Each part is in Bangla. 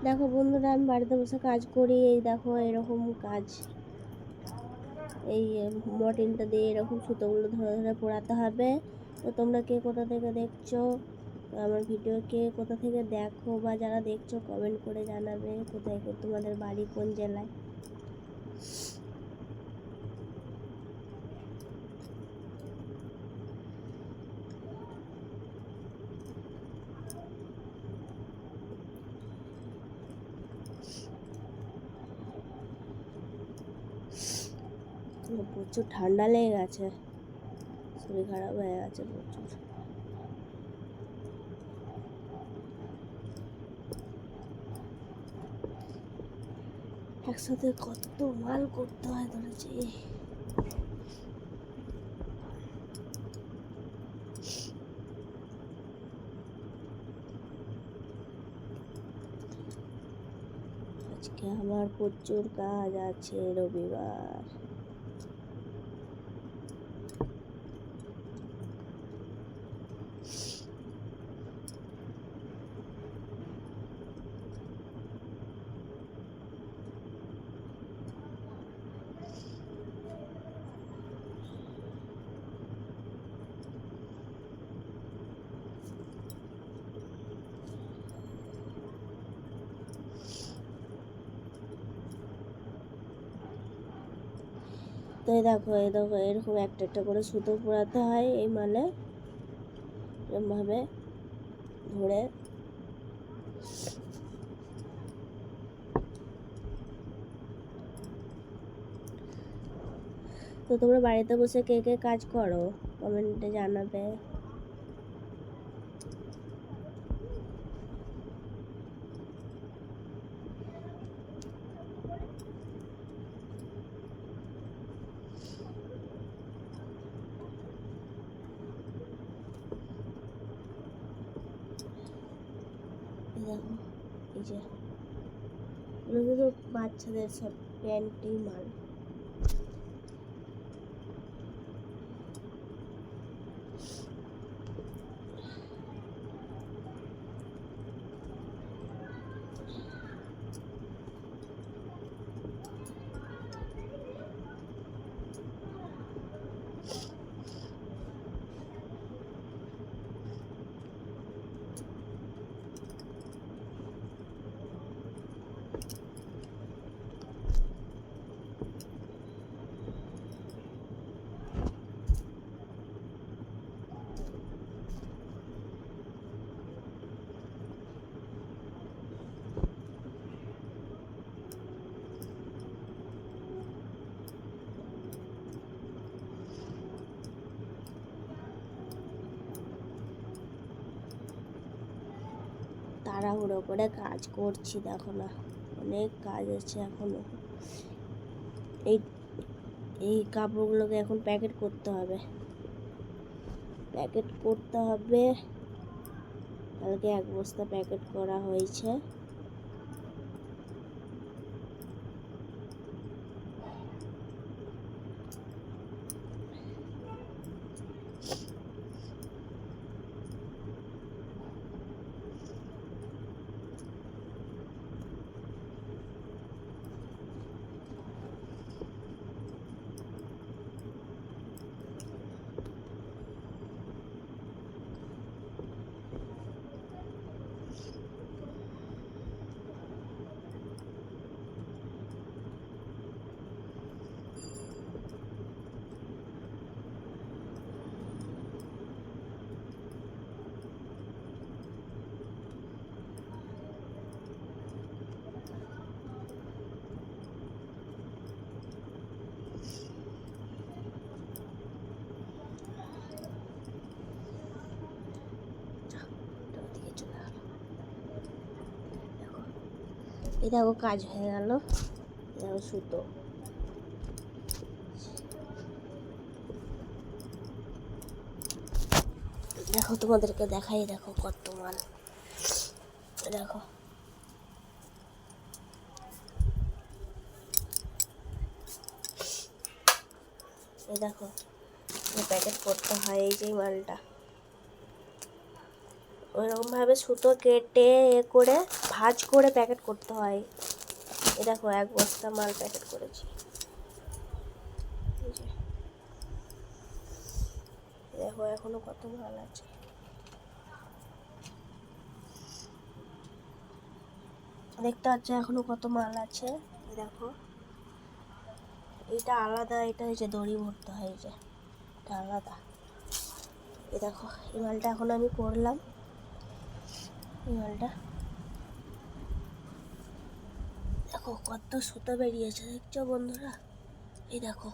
দেখো বন্ধুরা, আমি বাড়িতে বসে কাজ করি। এই দেখো এরকম কাজ, এই মর্টিনটা দিয়ে এরকম সুতোগুলো ধরে ধরে পোড়াতে হবে। তো তোমরা কে কোথা থেকে দেখছো, আমার ভিডিও কে কোথা থেকে দেখো, বা যারা দেখছো কমেন্ট করে জানাবে কোথায় তোমাদের বাড়ি কোন জেলায়। প্রচুর ঠান্ডা লেগে গেছে, শরীর খারাপ হয়ে গেছে প্রচুর। একসাথে কত মাল করতে হয় ধরেছি। আজকে আমার প্রচুর কাজ আছে, রবিবার। তো এই দেখো এরকম একটা একটা করে সুতো পোড়াতে হয়। এই মানে এরকমভাবে ধরে তো তোমরা বাড়িতে বসে কে কে কাজ করো কমেন্টে জানাবে। দেখো এই যে এগুলো তো বাচ্চাদের সব প্যান্টি মাল। তাড়াহুড়ো করে কাজ করছি, দেখো না অনেক কাজ আছে এখনো। এই এই কাপড়গুলোকে এখন প্যাকেট করতে হবে, কালকে 1 বস্তা প্যাকেট করা হয়েছে। এই দেখো কাজ হয়ে গেল, দেখো সুতো। দেখো তোমাদেরকে দেখাই, দেখো কত মাল। দেখো এই দেখো প্যাকেট করতে হয়, এই যে মালটা ওইরকমভাবে সুতো কেটে করে ভাঁজ করে প্যাকেট করতে হয়। এ দেখো 1 বস্তা মাল প্যাকেট করেছি। দেখো এখনো কত মাল আছে। দেখতে পাচ্ছ এখনো কত মাল আছে। দেখো এটা আলাদা, এটা হচ্ছে দড়ি ভরতে হয়, যে এটা আলাদা। এ দেখো এই মালটা এখন আমি করলাম। এই মালটা দেখো কত সুতো বেরিয়েছে, দেখছো বন্ধুরা? এই দেখো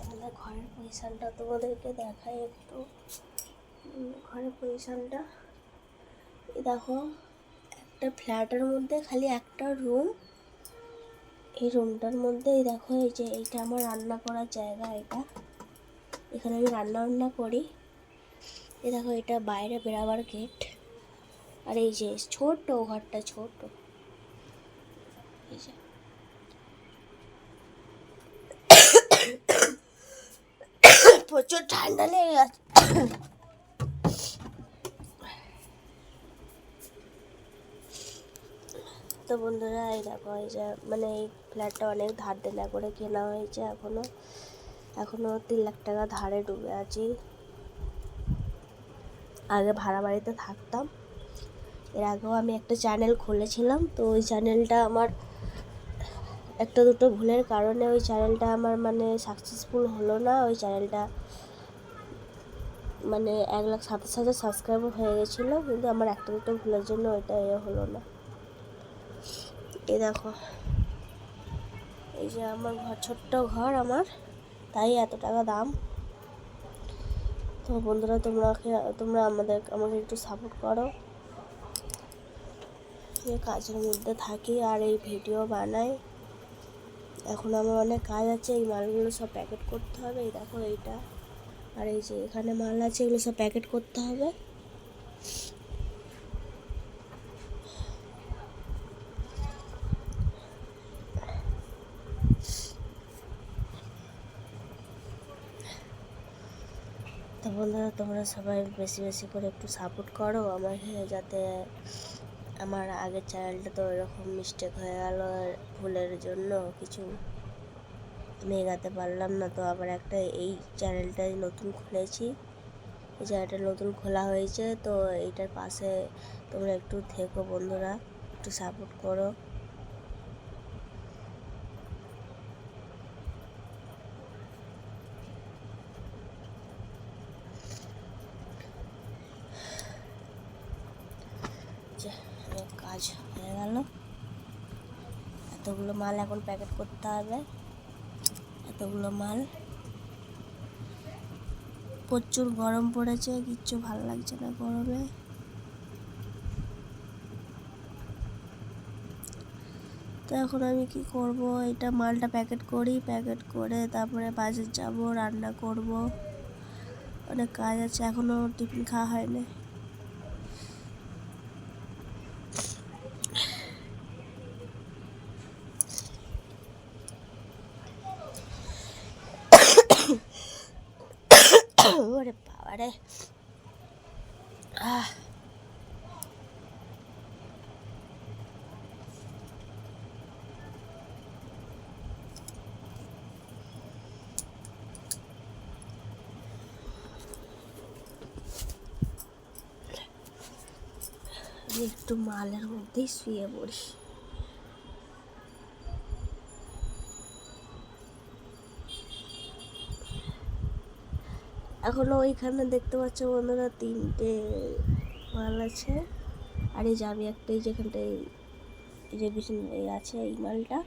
আমাদের ঘরের পজিশনটা তোমাদেরকে দেখাই একটু। ঘরের পজিশনটা এই দেখো, একটা ফ্ল্যাটের মধ্যে খালি একটা রুম। এই রুমটার মধ্যে দেখো এই যে এইটা আমার রান্না করার জায়গা। এখানে আমি রান্না করি। এই দেখো এটা বাইরে বেরাবার গেট। আর এই যে ছোট্ট ঘরটা, ছোট। এই যে প্রচুর ঠান্ডা লেগে গেছে। তো বন্ধুরা এই দেখো, এই যে মানে এই ফ্ল্যাটটা অনেক ধার দেনা করে কেনা হয়েছে। এখনো 3 লাখ টাকা ধারে ডুবে আছি। আগে ভাড়া বাড়িতে থাকতাম। এর আগেও আমি একটা চ্যানেল খুলেছিলাম, তো ওই চ্যানেলটা আমার একটা দুটো ভুলের কারণে ওই চ্যানেলটা আমার মানে সাকসেসফুল হলো না। ওই চ্যানেলটা মানে 1,27,000 সাবস্ক্রাইবার হয়ে গেছিলো, কিন্তু আমার একটা দুটো ভুলের জন্য ওইটা হলো না। এই দেখো এই যে আমার ঘর, ছোট্ট ঘর আমার, তাই এত টাকা দাম। তো বন্ধুরা তোমরা আমাকে একটু সাপোর্ট করো। এই কাজের মধ্যে থাকি আর এই ভিডিও বানাই। এখন আমার অনেক কাজ আছে। এই মালগুলো সব প্যাকেট করতে হবে। এই দেখো এইটা, আর এই যে এখানে মাল আছে, এগুলো সব প্যাকেট করতে হবে। তো বন্ধুরা তোমরা সবাই বেশি বেশি করে একটু সাপোর্ট করো আমাকে, যাতে আমার আগের চ্যানেলটা তো এরকম মিস্টেক হয়ে গেল, ভুলের জন্য কিছু আমি এগাতে পারলাম না। তো আবার একটা এই চ্যানেলটাই নতুন খুলেছি, এই চ্যানেলটা নতুন খোলা হয়েছে। তো এইটার পাশে তোমরা একটু থেকো বন্ধুরা, একটু সাপোর্ট করো। কাজ হয়ে গেল। এতগুলো মাল এখন প্যাকেট করতে হবে। এতগুলো মাল, প্রচুর গরম পড়েছে, কিচ্ছু ভালো লাগছে না গরমে। তো এখন আমি কি করব, এটা মালটা প্যাকেট করি, প্যাকেট করে তারপরে বাজার যাব, রান্না করব। অনেক কাজ আছে, এখনও টিফিন খাওয়া হয়নি। ওরে বাবা রে, আমি একটু মালের মধ্যেই শুয়ে পড়ি। এখনো ওইখানে দেখতে পাচ্ছ বন্ধুরা 3টে মাল আছে। আর এই যে আমি একটা, এই যেখানটায় এই যে বিছান আছে এই মালটা,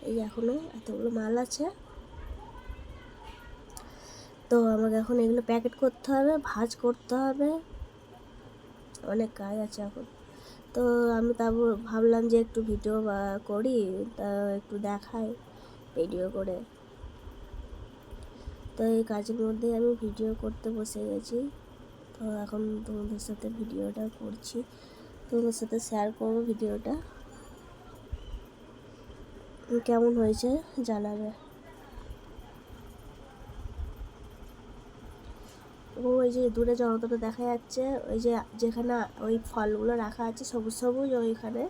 এই এখনো এতগুলো মাল আছে। তো আমাকে এখন এগুলো প্যাকেট করতে হবে, ভাঁজ করতে হবে, অনেক কাজ আছে এখন। তো আমি তারপর ভাবলাম যে একটু ভিডিও করি, তা একটু দেখাই ভিডিও করে। তো এই কাজের মধ্যে আমি ভিডিও করতে বসে গেছি। তো এখন তোমাদের সাথে ভিডিওটা করছি। তোমাদের সাথে শেয়ার করবো ভিডিওটা, কেমন হয়েছে জানাবে। ওই যে দূরে যতটা দেখা যাচ্ছে, ওই যে যেখানে ওই ফলগুলো রাখা আছে সবুজ সবুজ, ওইখানে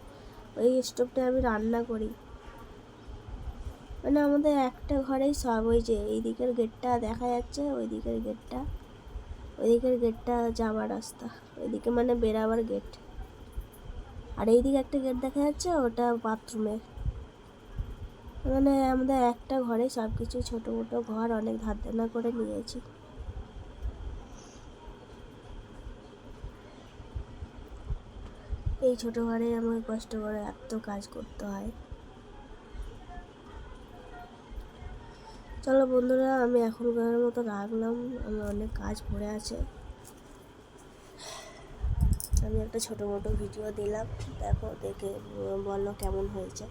ওই স্টোভটায় আমি রান্না করি। মানে আমাদের একটা ঘরেই সব, ওই যে এই দিকের গেটটা দেখা যাচ্ছে, ওই দিকের গেটটা যাওয়ার রাস্তা, ওইদিকে মানে বেরাবার গেট, আর এইদিকে একটা গেট দেখা যাচ্ছে, ওটা বাথরুমের। মানে আমাদের একটা ঘরে সব কিছু, ছোটো মোটো ঘর, অনেক ধার দেনা করে নিয়েছি। এই ছোটো ঘরে আমাকে কষ্ট করে এত কাজ করতে হয়। চলো বন্ধুরা, আমি এখনকার মতো রাখলাম, আমার অনেক কাজ পড়ে আছে। আমি একটা ছোটো মোটো ভিডিও দিলাম, দেখো, দেখে বলো কেমন হয়েছে।